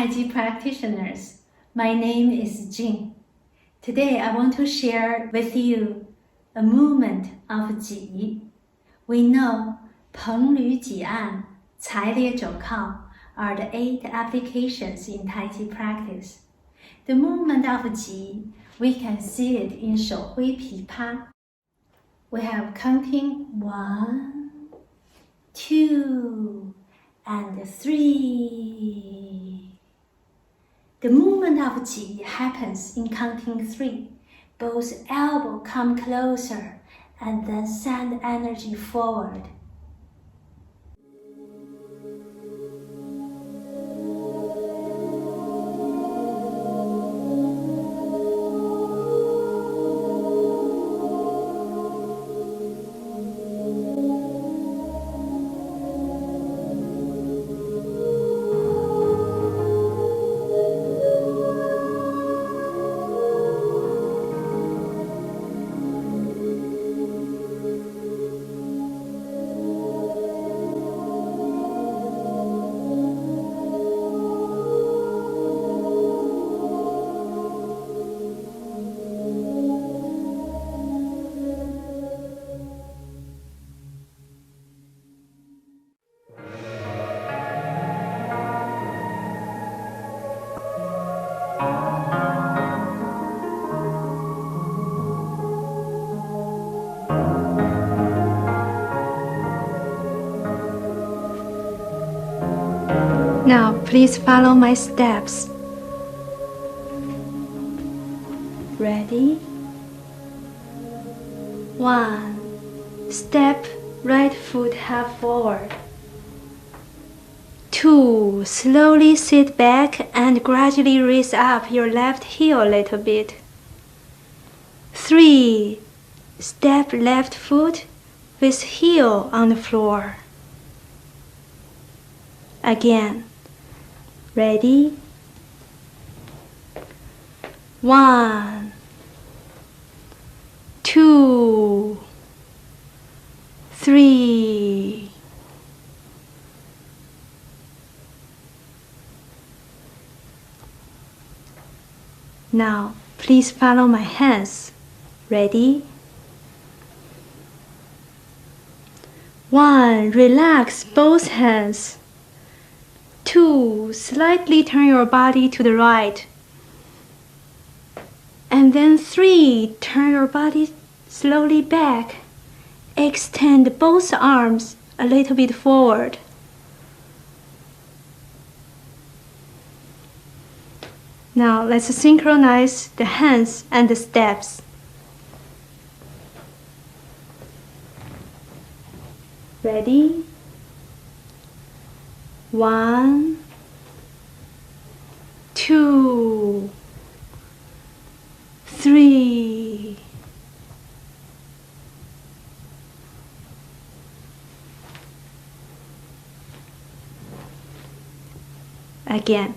Tai Chi practitioners. My name is Jing. Today I want to share with you a movement of Ji. We know 蓬捋几按, 踩列肘靠 are the 8 applications in Tai Chi practice. The movement of Ji, we can see it in 手挥琵琶. We have counting 1, 2, and 3. The movement of Ji happens in counting 3. Both elbows come closer and then send energy forward. Now, please follow my steps. Ready? 1. Step right foot half forward. 2. Slowly sit back and gradually raise up your left heel a little bit. 3. Step left foot with heel on the floor. Again. Ready? 1, 2, 3. Now, please follow my hands. Ready? 1. Relax both hands. 2. Slightly turn your body to the right. And then 3. Turn your body slowly back. Extend both arms a little bit forward. Now let's synchronize the hands and the steps. Ready? 1, 2, 3. Again.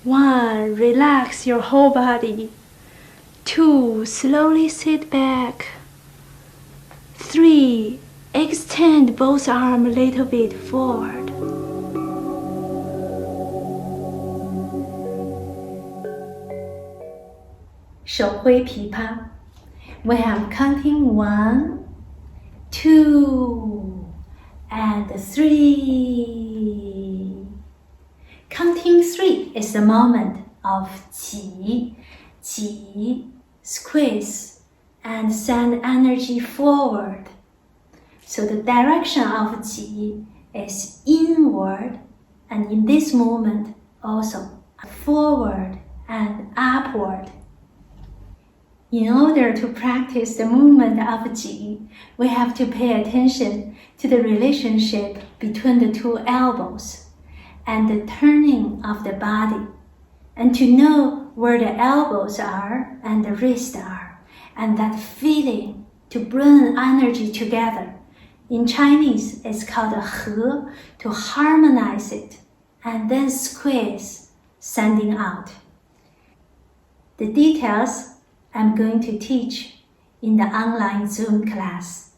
1. Relax your whole body. 2. Slowly sit back. 3. Extend both arms a little bit forward. We have counting 1, 2, and 3. Counting 3 is the moment of Ji, squeeze, and send energy forward. So the direction of Ji is inward, and in this movement also forward and upward. In order to practice the movement of Ji, we have to pay attention to the relationship between the 2 elbows and the turning of the body, and to know where the elbows are and the wrists are, and that feeling to bring energy together. In Chinese, it's called a he, to harmonize it, and then squeeze, sending out. The details I'm going to teach in the online Zoom class.